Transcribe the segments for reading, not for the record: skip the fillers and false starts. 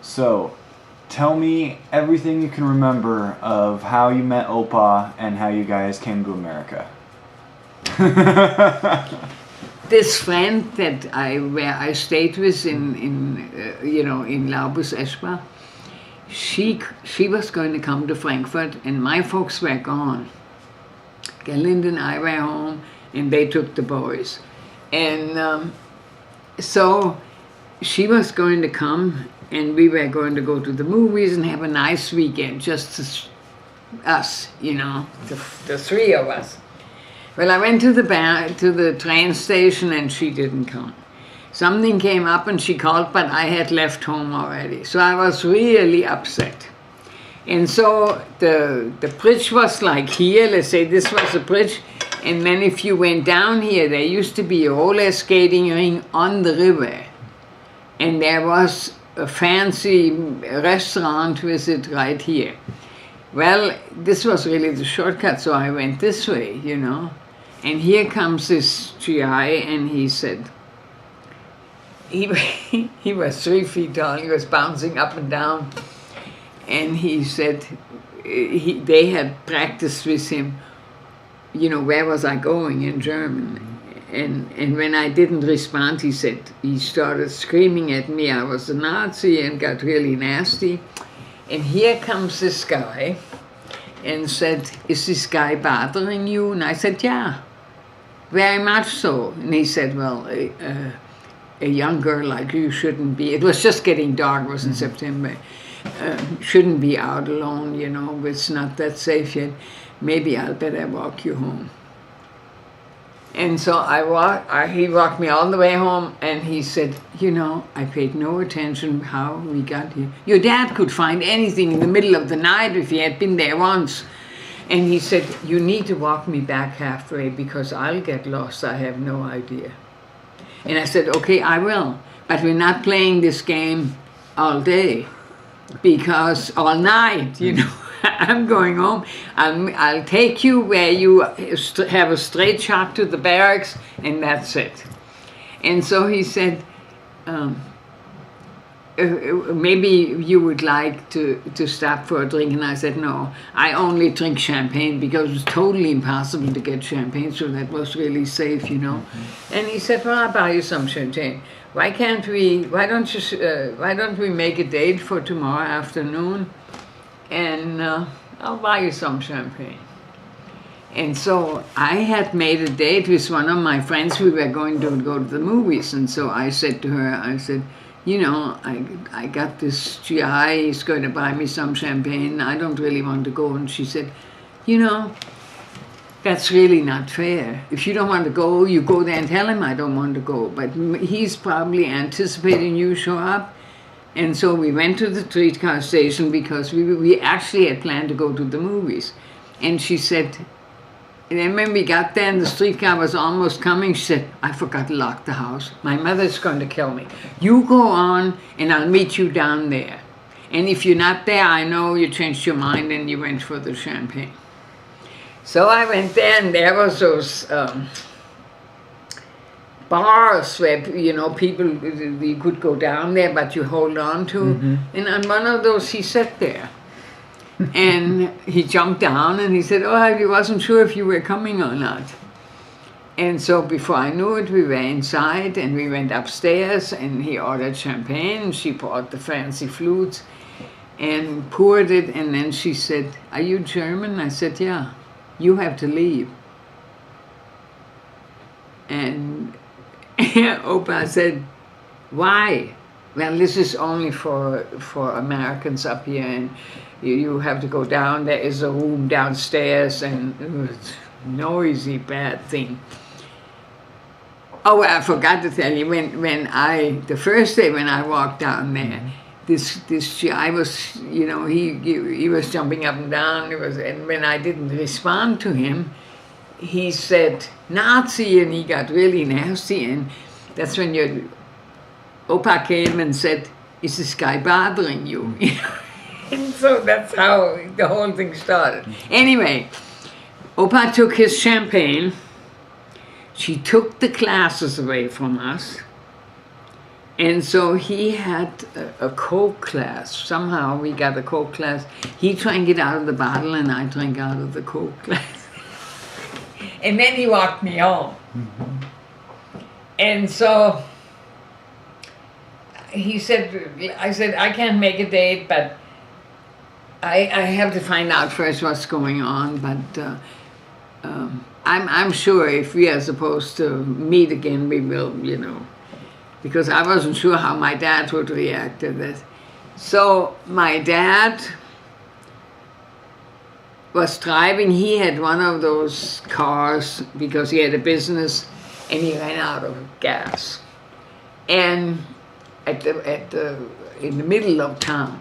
So, tell me everything you can remember of how you met Opa and how you guys came to America. This friend that where I stayed with in Laubus Espa, she was going to come to Frankfurt, and my folks were gone. Galinda and I were home, and they took the boys, and so she was going to come, and we were going to go to the movies and have a nice weekend, just us, the three of us. Well, I went to the train station, and she didn't come. Something came up and she called, but I had left home already. So I was really upset. And so the bridge was like here, let's say this was the bridge. And then if you went down here, there used to be a roller skating ring on the river. And there was a fancy restaurant with it right here. Well, this was really the shortcut, so I went this way, And here comes this GI, and he said, he was 3 feet tall, he was bouncing up and down, and he said, they had practiced with him, where was I going in German, and when I didn't respond, he started screaming at me I was a Nazi and got really nasty, and here comes this guy, and said, is this guy bothering you? And I said, yeah, very much so. And he said, well, a young girl like you shouldn't be, it was just getting dark, it was in September, shouldn't be out alone, it's not that safe yet. Maybe I'll better walk you home. And so he walked me all the way home, and he said, I paid no attention how we got here. Your dad could find anything in the middle of the night if he had been there once. And he said, you need to walk me back halfway because I'll get lost, I have no idea. And I said, okay, I will, but we're not playing this game all day, because all night, I'm going home. I'll take you where you have a straight shot to the barracks, and that's it. And so he said, maybe you would like to stop for a drink. And I said, no, I only drink champagne, because it was totally impossible to get champagne, so that was really safe, And he said, well, I'll buy you some champagne. Why don't we make a date for tomorrow afternoon, and I'll buy you some champagne. And so I had made a date with one of my friends. We were going to go to the movies, and so I said to her, I got this GI, he's going to buy me some champagne, I don't really want to go. And she said, that's really not fair. If you don't want to go, you go there and tell him I don't want to go. But he's probably anticipating you show up. And so we went to the streetcar station, because we actually had planned to go to the movies. And she said, and then when we got there and the streetcar was almost coming, she said, I forgot to lock the house. My mother's going to kill me. You go on, and I'll meet you down there. And if you're not there, I know you changed your mind and you went for the champagne. So I went there, and there was those bars where, people, you could go down there, but you hold on to. And on one of those, he sat there. And he jumped down, and he said, oh, I wasn't sure if you were coming or not. And so before I knew it, we were inside, and we went upstairs, and he ordered champagne. She bought the fancy flutes and poured it, and then she said, are you German? I said, yeah. You have to leave. And Opa said, why? Well, this is only for Americans up here, and you have to go down. There is a room downstairs, and it was noisy, bad thing. Oh, I forgot to tell you, the first day when I walked down there, this GI was, he was jumping up and down. And when I didn't respond to him, he said Nazi, and he got really nasty. And that's when your Opa came and said, is this guy bothering you? And so that's how the whole thing started. Anyway, Opa took his champagne. She took the glasses away from us, And so he had a Coke glass. Somehow we got a Coke glass. He drank it out of the bottle and I drank out of the Coke glass. And then he walked me home. And so he said, I said, I can't make a date, but I have to find out first what's going on. But I'm sure if we are supposed to meet again, we will, you know. Because I wasn't sure how my dad would react to this. So my dad was driving. He had one of those cars because he had a business and he ran out of gas. And in the middle of town.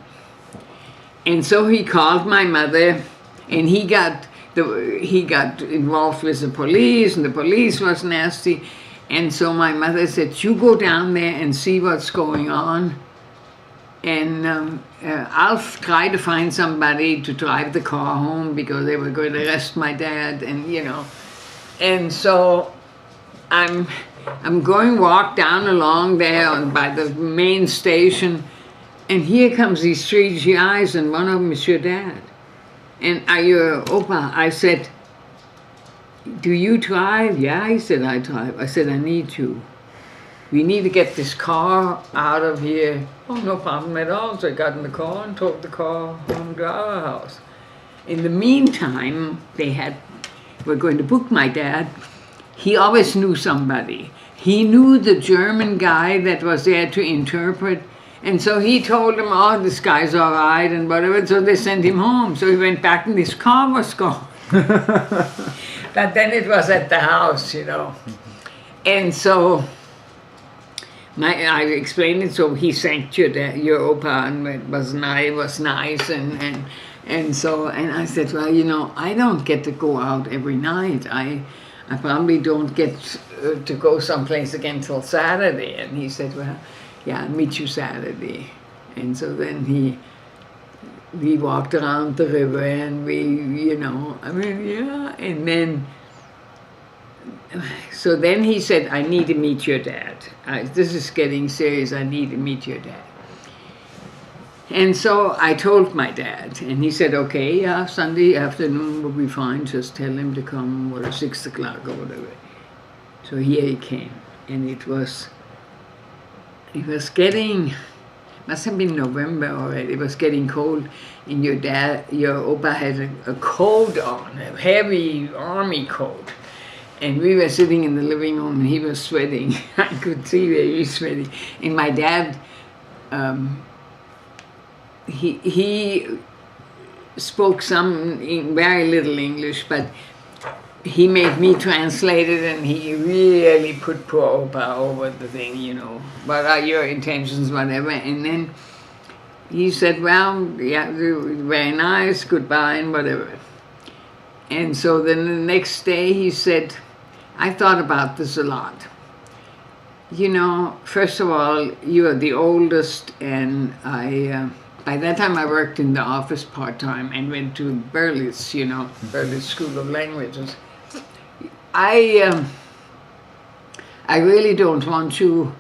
And so he called my mother and he got involved with the police and the police was nasty. And so my mother said, you go down there and see what's going on. And I'll try to find somebody to drive the car home because they were going to arrest my dad and, you know. And so I'm walk down along there by the main station. And here comes these three GIs and one of them is your dad. And are you Opa? I said, do you drive? Yeah, he said, I drive. I said, I need you. We need to get this car out of here. Oh, no problem at all. So I got in the car and took the car home to our house. In the meantime, were going to book my dad. He always knew somebody. He knew the German guy that was there to interpret. And so he told them, oh, this guy's all right and whatever. So they sent him home. So he went back and his car was gone. But then it was at the house, you know. And so I explained it, so he thanked your Opa, and it was nice, and so I said, well, you know, I don't get to go out every night. I probably don't get to go someplace again till Saturday. And he said, well, yeah, I'll meet you Saturday. And so then we walked around the river and we, you know, I mean, yeah. And then, so then he said, I need to meet your dad. This is getting serious. I need to meet your dad. And so I told my dad, and he said, okay, yeah, Sunday afternoon will be fine. Just tell him to come, 6 o'clock or whatever. So here he came, and it was getting, must have been November already. It was getting cold, and your Opa had a coat on, a heavy army coat. And we were sitting in the living room, and he was sweating. I could see where he was sweating. And my dad, he spoke very little English, but he made me translate it, and he really put poor Opa over the thing, you know. What are your intentions, whatever. And then he said, well, yeah, very nice, goodbye, and whatever. And so then the next day he said, I thought about this a lot. You know, first of all, you are the oldest, and by that time I worked in the office part-time and went to Berlitz, you know, Berlitz School of Languages. I really don't want you,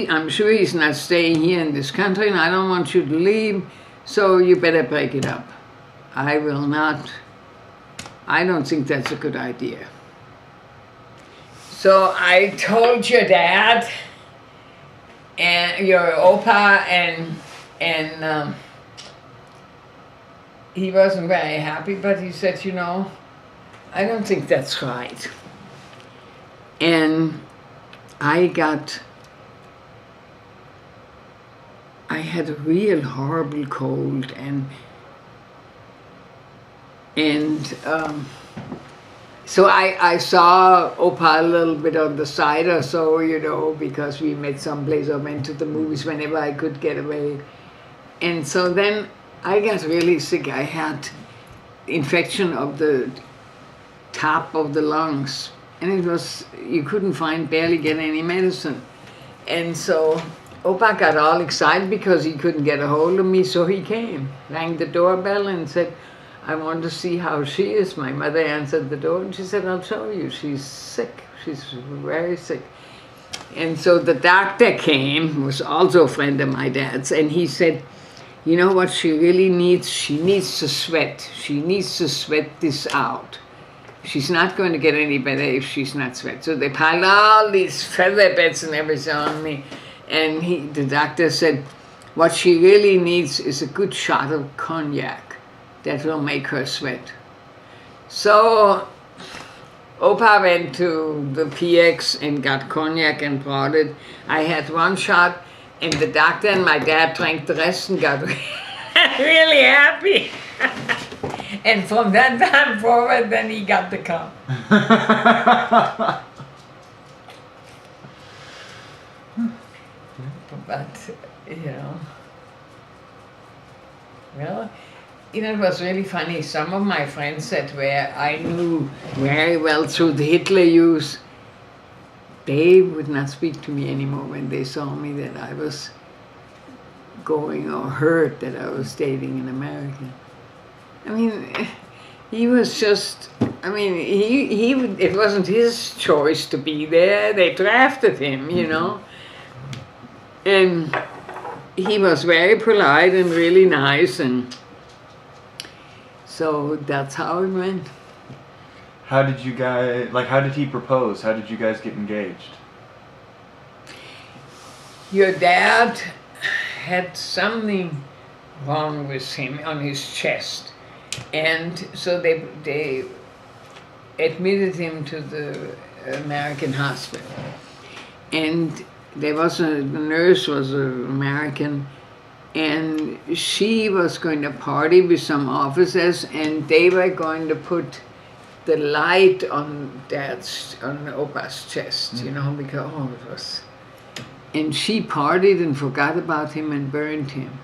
I'm sure he's not staying here in this country, and I don't want you to leave, so you better break it up. I don't think that's a good idea. So I told your dad and your Opa, and he wasn't very happy, but he said, you know, I don't think that's right. And I had a real horrible cold, so I saw Opa a little bit on the side or so, you know, because we met someplace or went to the movies whenever I could get away. And so then I got really sick. I had infection of the top of the lungs. And it was, you couldn't barely get any medicine. And so Opa got all excited because he couldn't get a hold of me, so he came, rang the doorbell and said, I want to see how she is. My mother answered the door and she said, I'll show you. She's sick. She's very sick. And so the doctor came, who was also a friend of my dad's, and he said, you know what she really needs? She needs to sweat. She needs to sweat this out. She's not going to get any better if she's not sweat. So they piled all these feather beds and everything on me. And the doctor said, what she really needs is a good shot of cognac that will make her sweat. So Opa went to the PX and got cognac and brought it. I had one shot, and the doctor and my dad drank the rest and got really happy. And from that time forward, then he got the cup. But, well, it was really funny. Some of my friends that where I knew very well through the Hitler use, they would not speak to me anymore when they saw me that I was going or heard that I was dating an American. I mean, he was just, it wasn't his choice to be there. They drafted him, And he was very polite and really nice, and so that's how it went. How did you guys, how did he propose? How did you guys get engaged? Your dad had something wrong with him on his chest. And so they admitted him to the American hospital. And there was the nurse was an American, and she was going to party with some officers, and they were going to put the light on Opa's chest, because it was. And she partied and forgot about him and burned him.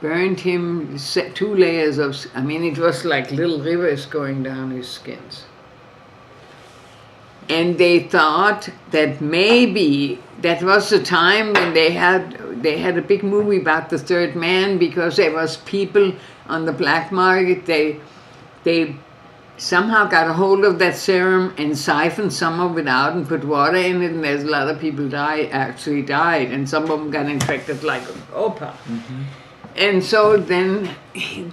Burned him, 2 layers of, it was like little rivers going down his skins. And they thought that maybe that was the time when they had a big movie about the third man, because there was people on the black market, they somehow got a hold of that serum and siphoned some of it out and put water in it, and there's a lot of people actually died, and some of them got infected like Opa. Mm-hmm. And so then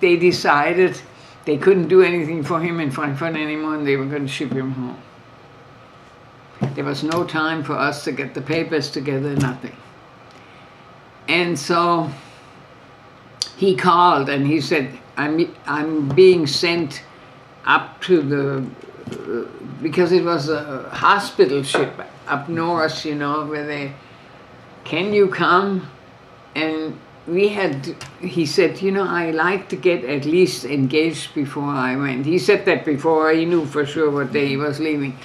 they decided they couldn't do anything for him in Frankfurt anymore, and they were going to ship him home. There was no time for us to get the papers together, nothing. And so he called and he said, I'm being sent up to because it was a hospital ship up north, where can you come? And he said, I like to get at least engaged before I went. He said that before he knew for sure what day he was leaving.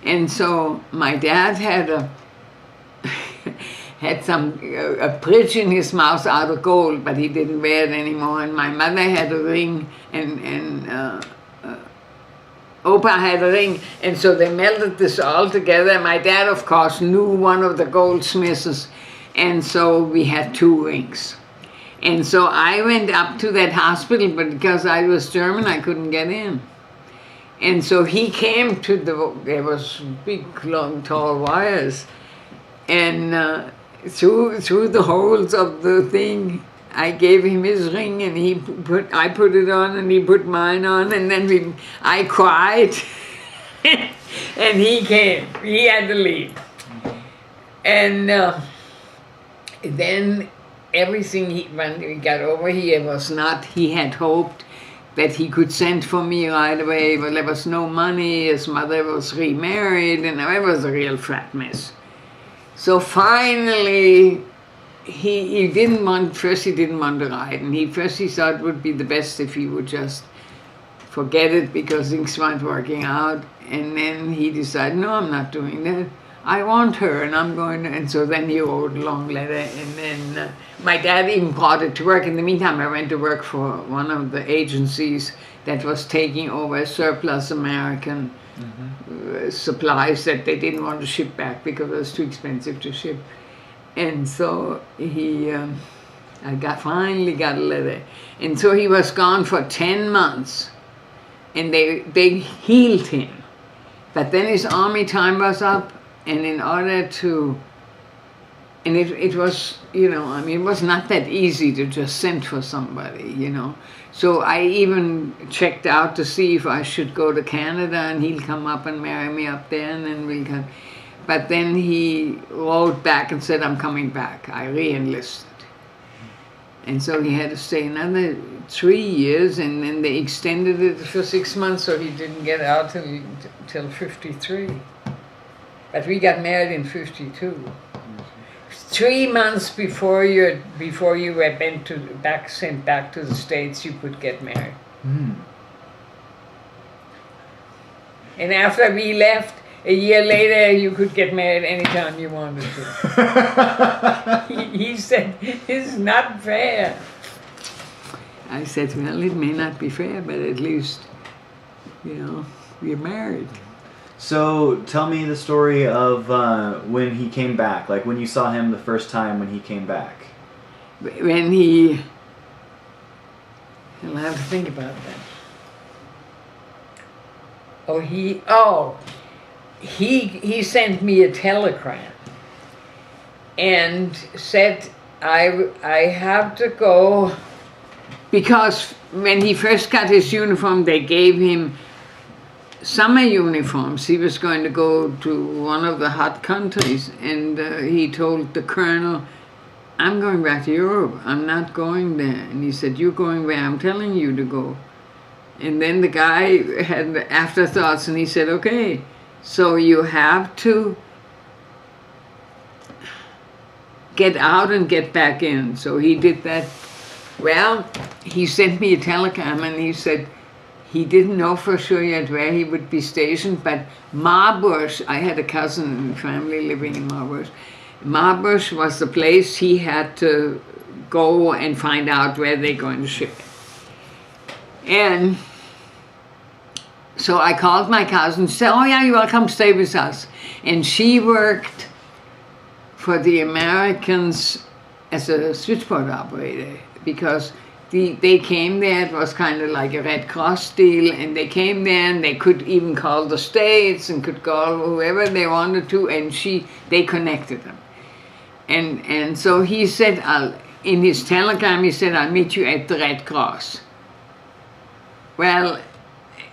And so my dad had a bridge in his mouth out of gold, but he didn't wear it anymore. And my mother had a ring, and Opa had a ring, and so they melted this all together. My dad, of course, knew one of the goldsmiths, and so we had 2 rings. And so I went up to that hospital, but because I was German, I couldn't get in. And so he came to there was big, long, tall wires, and through the holes of the thing, I gave him his ring, and I put it on, and he put mine on, and then I cried, and he came. He had to leave, and then everything when we got over here was not. He had hoped that he could send for me right away, but there was no money. His mother was remarried, and it was a real frat mess. So finally, he didn't want to ride, and he thought it would be the best if he would just forget it because things weren't working out. And then he decided, no, I'm not doing that. I want her, and I'm going to, and so then he wrote a long letter, and then my dad even brought it to work. In the meantime, I went to work for one of the agencies that was taking over surplus American supplies that they didn't want to ship back because it was too expensive to ship. And so I finally got a letter. And so he was gone for 10 months, and they healed him. But then his army time was up, And in order to, and it was, you know, I mean, it was not that easy to just send for somebody, you know. So I even checked out to see if I should go to Canada and he'll come up and marry me up there and then we'll come. But then he wrote back and said, I'm coming back. I re-enlisted. And so he had to stay another 3 years, and then they extended it for 6 months, so he didn't get out till 53. But we got married in 52. 3 months before you were sent back to the States, you could get married. Mm. And after we left, a year later, you could get married anytime you wanted to. He said, "It's not fair." I said, "Well, it may not be fair, but at least, you know, we're married." So tell me the story of when he came back, like when you saw him the first time when he came back. When I'll have to think about that. He sent me a telegram and said I have to go, because when he first got his uniform, they gave him summer uniforms. He was going to go to one of the hot countries, and he told the colonel, I'm going back to Europe, I'm not going there. And he said, you're going where I'm telling you to go. And then the guy had afterthoughts and he said, okay, so you have to get out and get back in. So he did that. Well, he sent me a telegram and he said he didn't know for sure yet where he would be stationed, but Marbush, I had a cousin and family living in Marbush. Marbush was the place he had to go and find out where they're going to ship it. And so I called my cousin, she said, oh yeah, you will come stay with us. And she worked for the Americans as a switchboard operator, because they came there, it was kind of like a Red Cross deal, and they came there and they could even call the States and could call whoever they wanted to, and they connected them. And so he said, in his telegram, he said, I'll meet you at the Red Cross. Well,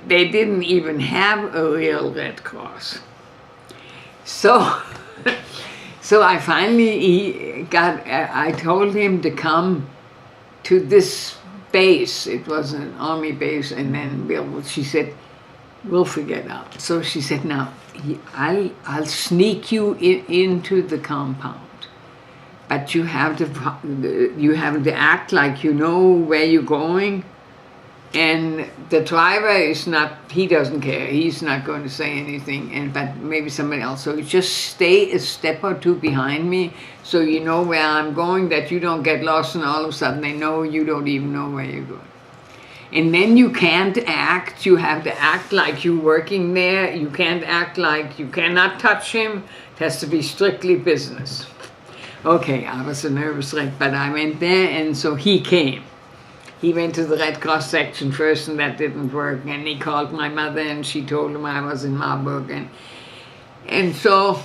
they didn't even have a real Red Cross. So, so I finally I told him to come to this base. It was an army base, and then she said, we'll figure it out. So she said, now, I'll sneak you into the compound, but you have to act like you know where you're going. And the driver is not, he doesn't care, he's not going to say anything, but maybe somebody else. So you just stay a step or two behind me so you know where I'm going, that you don't get lost and all of a sudden they know you don't even know where you're going. And then you can't act, you have to act like you're working there, you can't act like you cannot touch him, it has to be strictly business. Okay, I was a nervous wreck, but I went there, and so he came. He went to the Red Cross section first, and that didn't work. And he called my mother, and she told him I was in Marburg. And so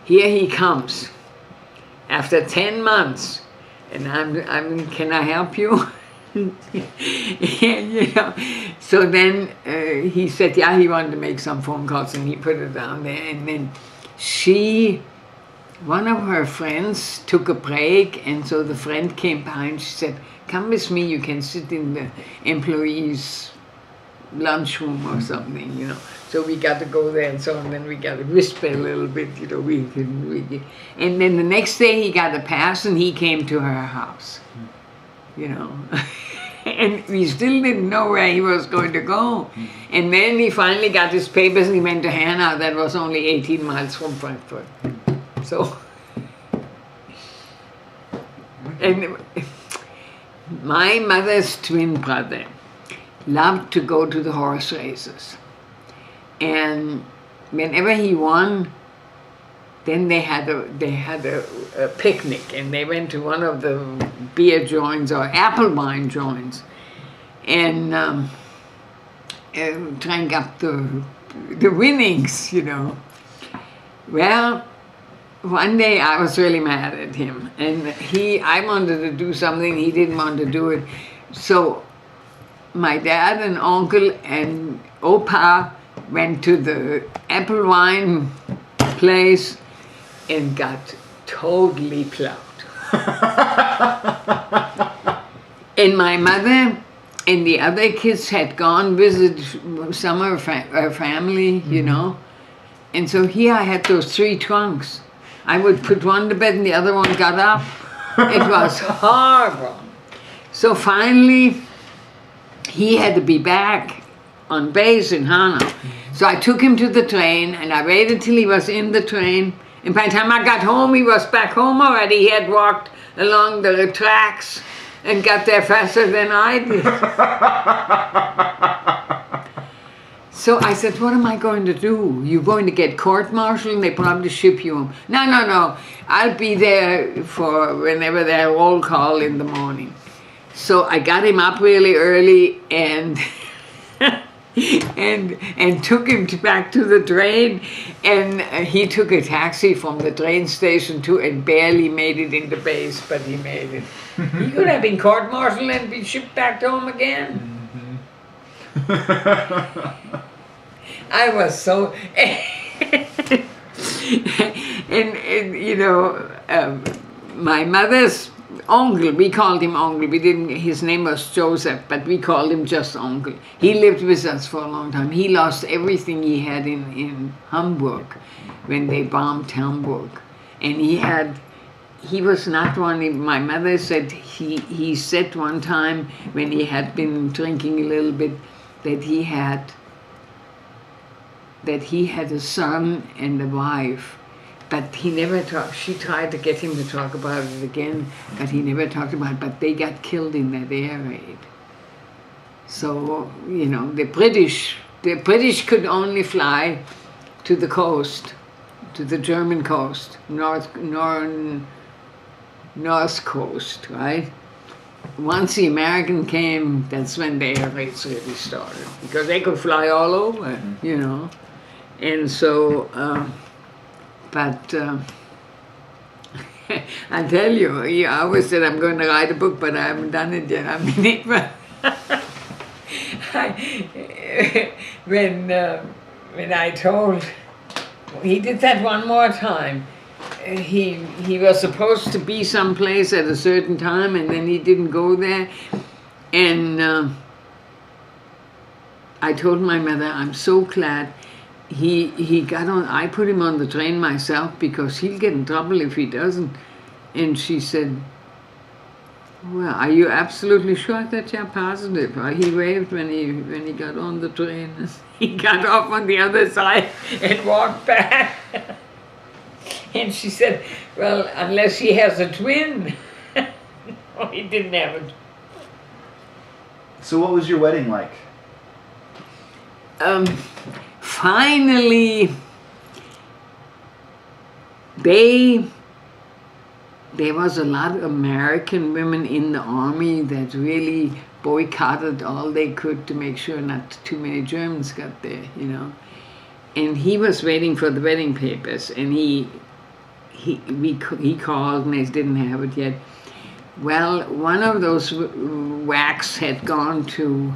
here he comes after 10 months. And I'm can I help you? You know. So then he said, yeah, he wanted to make some phone calls, and he put it down there. And then one of her friends took a break, and so the friend came behind. She said, come with me, you can sit in the employees' lunchroom or something, you know. So we got to go there and so on, and then we got to whisper a little bit, you know, and then the next day he got a pass and he came to her house, you know. And we still didn't know where he was going to go. And then he finally got his papers and he went to Hanau, that was only 18 miles from Frankfurt. So, and my mother's twin brother loved to go to the horse races. And whenever he won, then they had a picnic, and they went to one of the beer joints or apple wine joints, and drank up the winnings, you know. Well, one day I was really mad at him, and I wanted to do something, he didn't want to do it. So my dad and uncle and Opa went to the apple wine place and got totally plowed. And my mother and the other kids had gone visit some of her family, you know. And so here I had those 3 trunks. I would put one to bed and the other one got up. It was horrible. So finally, he had to be back on base in Hanau. So I took him to the train and I waited till he was in the train. And by the time I got home, he was back home already. He had walked along the tracks and got there faster than I did. So I said, what am I going to do? You're going to get court-martialed and they probably ship you home. No. I'll be there for whenever their roll call in the morning. So I got him up really early and and took him back to the train, and he took a taxi from the train station to and barely made it into base, but he made it. He could have been court-martialed and be shipped back home again. I was so and you know, my mother's uncle, we called him uncle, we didn't, his name was Joseph, but we called him just uncle. He lived with us for a long time. He lost everything he had in Hamburg when they bombed Hamburg. And he was not one, my mother said, he said one time when he had been drinking a little bit that he had a son and a wife. But he never talked, she tried to get him to talk about it again, but he never talked about it, but they got killed in that air raid. So, you know, the British could only fly to the coast, to the German coast, north coast, right? Once the American came, that's when the air raids really started, because they could fly all over, you know. And so, but I tell you, I always said I'm going to write a book, but I haven't done it yet. I mean, when I told, he did that one more time. He was supposed to be someplace at a certain time, and then he didn't go there. And I told my mother, I'm so glad he got on. I put him on the train myself because he'll get in trouble if he doesn't. And she said, well, are you absolutely sure that you're positive? He waved when he got on the train. He got off on the other side and walked back. And she said, well, unless he has a twin. No, he didn't have it. So what was your wedding like? Finally, there was a lot of American women in the army that really boycotted all they could to make sure not too many Germans got there, you know. And he was waiting for the wedding papers, and he called and they didn't have it yet. Well, one of those whacks had gone to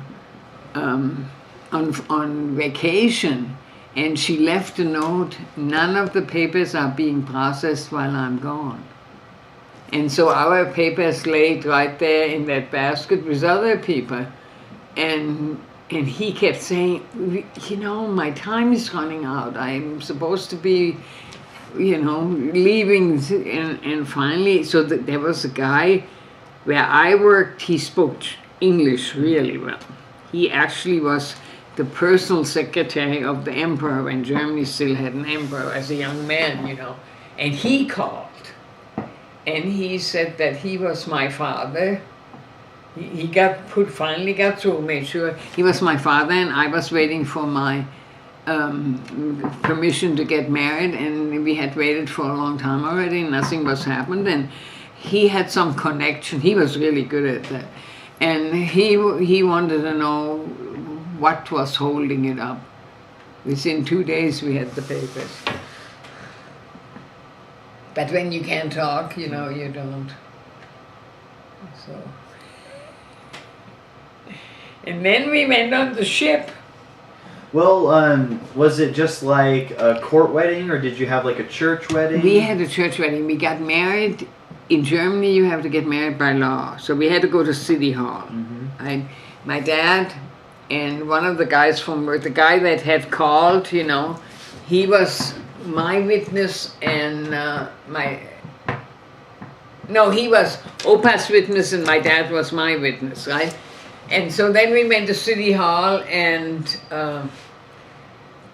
on vacation, and she left a note, none of the papers are being processed while I'm gone. And so our papers laid right there in that basket with other people. And he kept saying, you know, my time is running out. I'm supposed to be, you know, leaving. And finally, so there was a guy where I worked, he spoke English really well. He actually was the personal secretary of the emperor when Germany still had an emperor as a young man, you know. And he called. And he said that he was my father. He finally got through, made sure he was my father, and I was waiting for my permission to get married, and we had waited for a long time already, nothing was happened, and he had some connection. He was really good at that. And he wanted to know what was holding it up. Within 2 days we had the papers. But when you can't talk, you know, you don't. So. And then we went on the ship. Well, was it just like a court wedding, or did you have like a church wedding? We had a church wedding. We got married. In Germany, you have to get married by law. So we had to go to City Hall. My dad and one of the guys from work, the guy that had called, you know, he was my witness and he was Opa's witness and my dad was my witness, right? And so then we went to City Hall and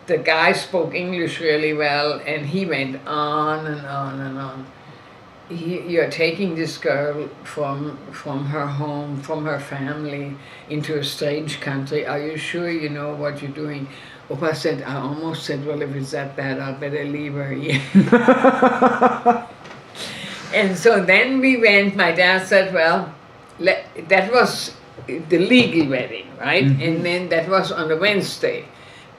the guy spoke English really well and he went on and on and on. You're taking this girl from her home, from her family, into a strange country. Are you sure you know what you're doing? Opa said, I almost said, well, if it's that bad, I'd better leave her here. And so then we went, my dad said, well, that was the legal wedding, right? And then that was on a Wednesday.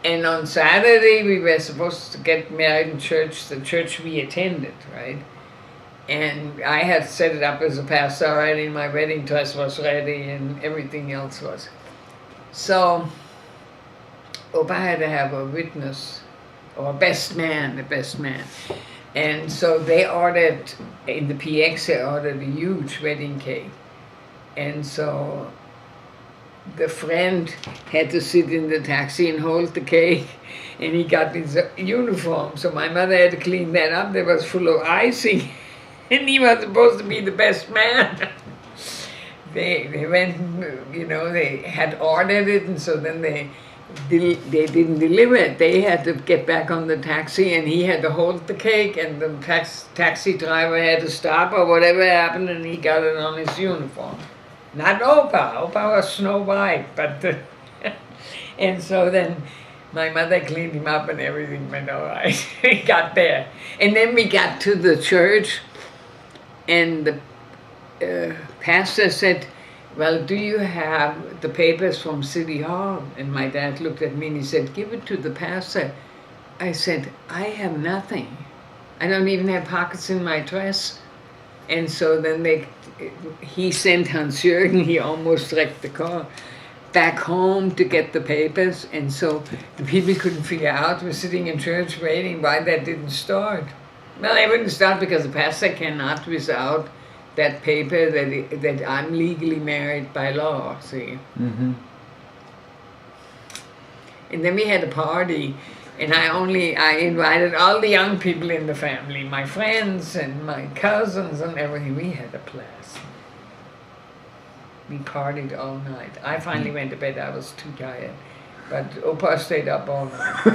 And on Saturday, we were supposed to get married in church, the church we attended, right? And I had set it up as a pastor already, my wedding dress was ready and everything else was. So, Opa had to have a witness, or the best man. And so they ordered, in the PX, they ordered a huge wedding cake. And so the friend had to sit in the taxi and hold the cake, and he got his uniform. So my mother had to clean that up. There was full of icing. And he was supposed to be the best man. They went, you know, they had ordered it, and so then they didn't deliver it. They had to get back on the taxi, and he had to hold the cake, and the taxi driver had to stop, or whatever happened, and he got it on his uniform. Not Opa. Opa was Snow White, but and so then my mother cleaned him up, and everything went all right. We got there, and then we got to the church. And the pastor said, well, do you have the papers from City Hall? And my dad looked at me and he said, give it to the pastor. I said, I have nothing. I don't even have pockets in my dress. And so then he sent Hans-Jürgen, he almost wrecked the car, back home to get the papers. And so the people couldn't figure out, we're sitting in church waiting why that didn't start. Well, I wouldn't start because the pastor cannot without that paper that I'm legally married by law, see. And then we had a party, and I invited all the young people in the family, my friends and my cousins and everything. We had a blast. We partied all night. I finally went to bed, I was too tired. But Opa stayed up all night.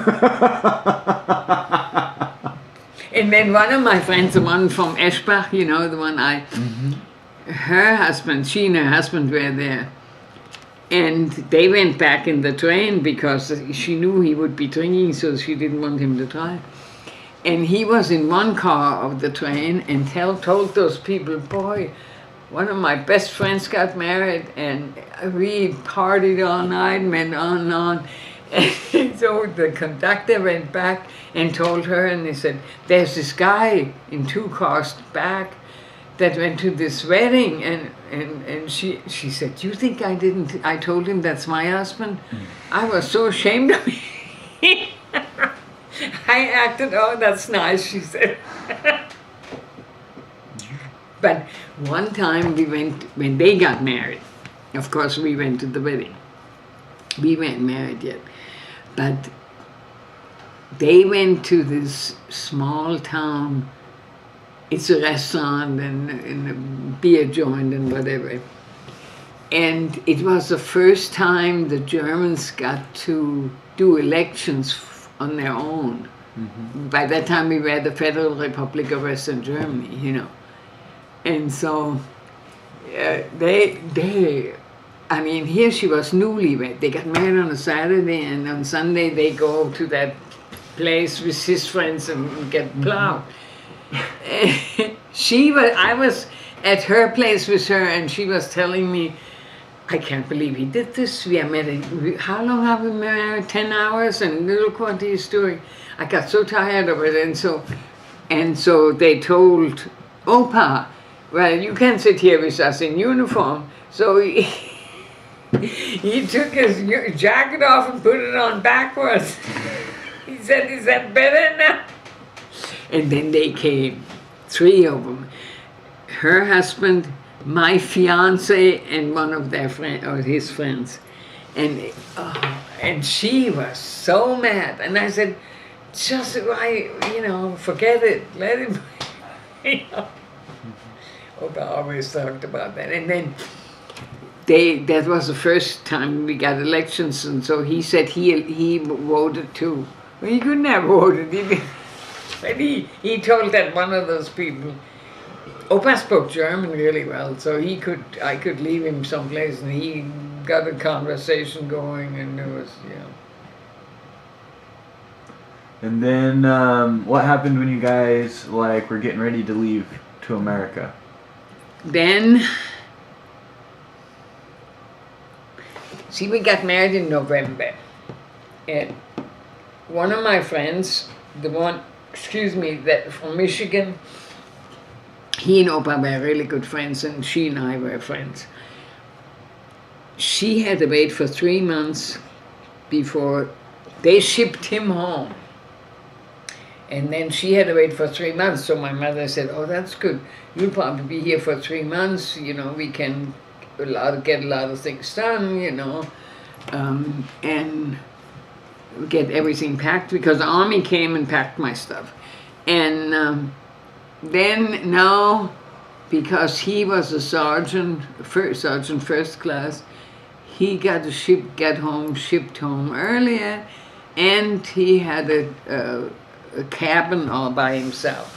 And then one of my friends, the one from Eschbach, you know, the one her husband, she and her husband were there. And they went back in the train because she knew he would be drinking, so she didn't want him to drive. And he was in one car of the train and told those people, boy, one of my best friends got married and we partied all night and went on and on. And so the conductor went back and told her, and they said, there's this guy in 2 cars back that went to this wedding. And she said, do you think I told him that's my husband? I was so ashamed of me. I acted, oh, that's nice, she said. But one time we went, when they got married, of course we went to the wedding. We weren't married yet. But they went to this small town. It's a restaurant and a beer joint and whatever. And it was the first time the Germans got to do elections on their own. By that time we were the Federal Republic of Western Germany, you know. And so I mean, here she was newlywed. They got married on a Saturday, and on Sunday they go to that place with his friends and get plowed. I was at her place with her, and she was telling me, I can't believe he did this. We are married. How long have we been married? 10 hours, and little quantity story. I got so tired of it, and so And so they told Opa, well, you can sit here with us in uniform. So he took his jacket off and put it on backwards. He said, is that better now? And then they came, 3 of them. Her husband, my fiance, and one of their friends, or his friends. And she was so mad. And I said, just why, forget it. Let him, Opa always talked about that. And then that was the first time we got elections, and so he said he voted too. Well, he couldn't have voted. But he told that one of those people, Opa spoke German really well, so I could leave him someplace, and he got a conversation going, and it was, And then, what happened when you guys, were getting ready to leave to America? Then, see, we got married in November, and one of my friends, that from Michigan, he and Opa were really good friends, and she and I were friends. She had to wait for 3 months before they shipped him home. And then she had to wait for 3 months, so my mother said, oh, that's good. You'll probably be here for 3 months, we can get a lot of things done, and get everything packed, because the army came and packed my stuff. And then now, because he was a sergeant first class, he got shipped home earlier, and he had a cabin all by himself.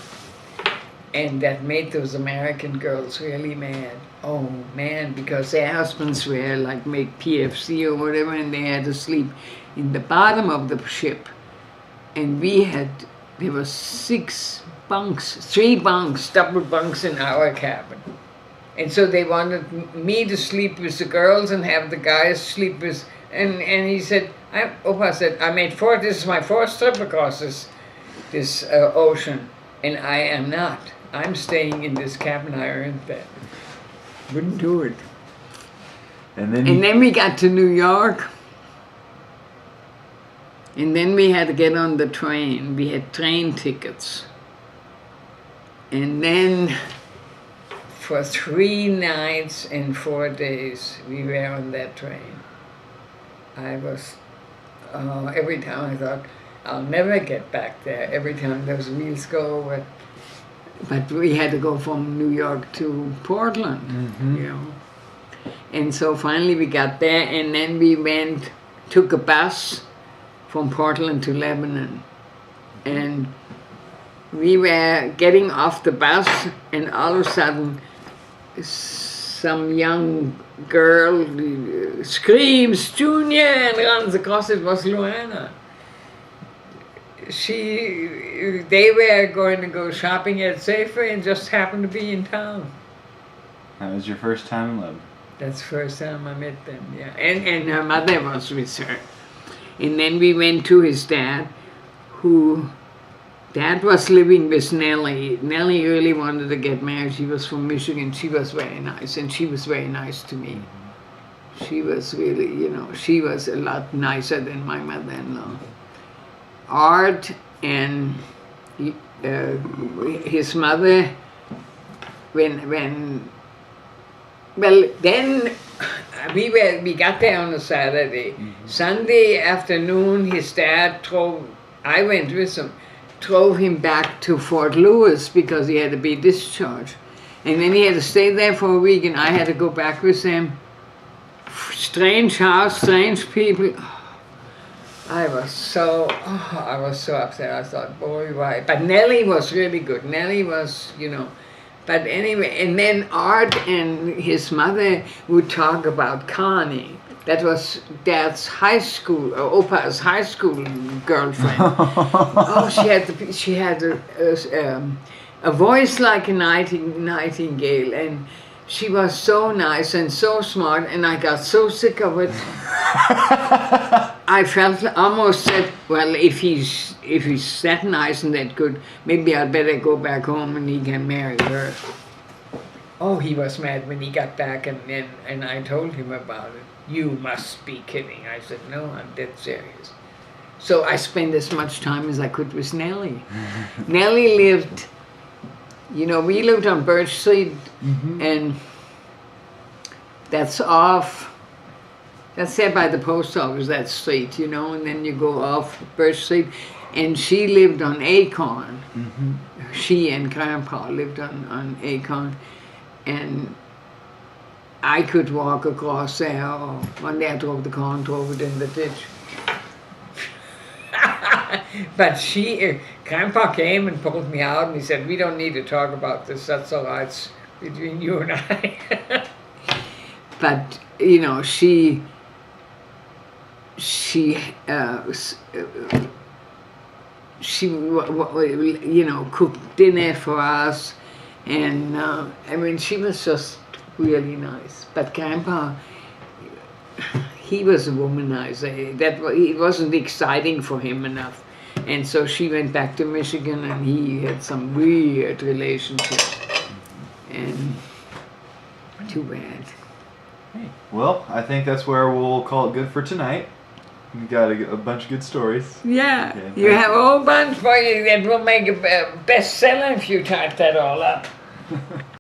And that made those American girls really mad. Oh man, because their husbands were make PFC or whatever, and they had to sleep in the bottom of the ship. And there were 6 bunks, 3 bunks, double bunks in our cabin. And so they wanted me to sleep with the girls and have the guys sleep with, and he said, Opa said, this is my 4th trip across this ocean, and I am not. I'm staying in this cabin. I earned that. Wouldn't do it. And then we got to New York, and then we had to get on the train. We had train tickets. And then for 3 nights and 4 days, we were on that train. I was, every time I thought, I'll never get back there. Every time those wheels go over. But we had to go from New York to Portland, And so finally we got there, and then we took a bus from Portland to Lebanon. And we were getting off the bus, and all of a sudden, some young girl screams, Junior, and runs across. It was Luana. They were going to go shopping at Safeway and just happened to be in town. That was your first time in Lebanon? That's the first time I met them, yeah. And her mother was with her. And then we went to his dad, Dad was living with Nellie. Nellie really wanted to get married. She was from Michigan. She was very nice, and she was very nice to me. She was really, she was a lot nicer than my mother-in-law. Art and his mother, then we got there on a Saturday. Sunday afternoon, his dad I went with him, drove him back to Fort Lewis because he had to be discharged. And then he had to stay there for a week, and I had to go back with him. Strange house, strange people. I was so upset. I thought, boy, why? But Nellie was really good. Nellie was, But anyway, and then Art and his mother would talk about Connie. That was Dad's high school, Opa's high school girlfriend. She had a voice like a nightingale, and she was so nice and so smart, and I got so sick of it. I felt almost said, well, if he's that nice and that good, maybe I'd better go back home and he can marry her. Oh, he was mad when he got back, and I told him about it. You must be kidding. I said, no, I'm dead serious. So I spent as much time as I could with Nellie. Nellie lived, we lived on Birch Street, and that's there by the post office, that street, and then you go off Birch Street, and she lived on Acorn. She and Grandpa lived on Acorn, and I could walk across there, or one day I drove the car and drove it in the ditch. But Grandpa came and pulled me out, and he said, we don't need to talk about this, that's all right, it's between you and I. But, she cooked dinner for us, and she was just really nice. But Grandpa, he was a womanizer. It wasn't exciting for him enough, and so she went back to Michigan, and he had some weird relationships, and too bad. Well, I think that's where we'll call it good for tonight. We got a bunch of good stories. Yeah, you have a whole bunch for you that will make a bestseller if you type that all up.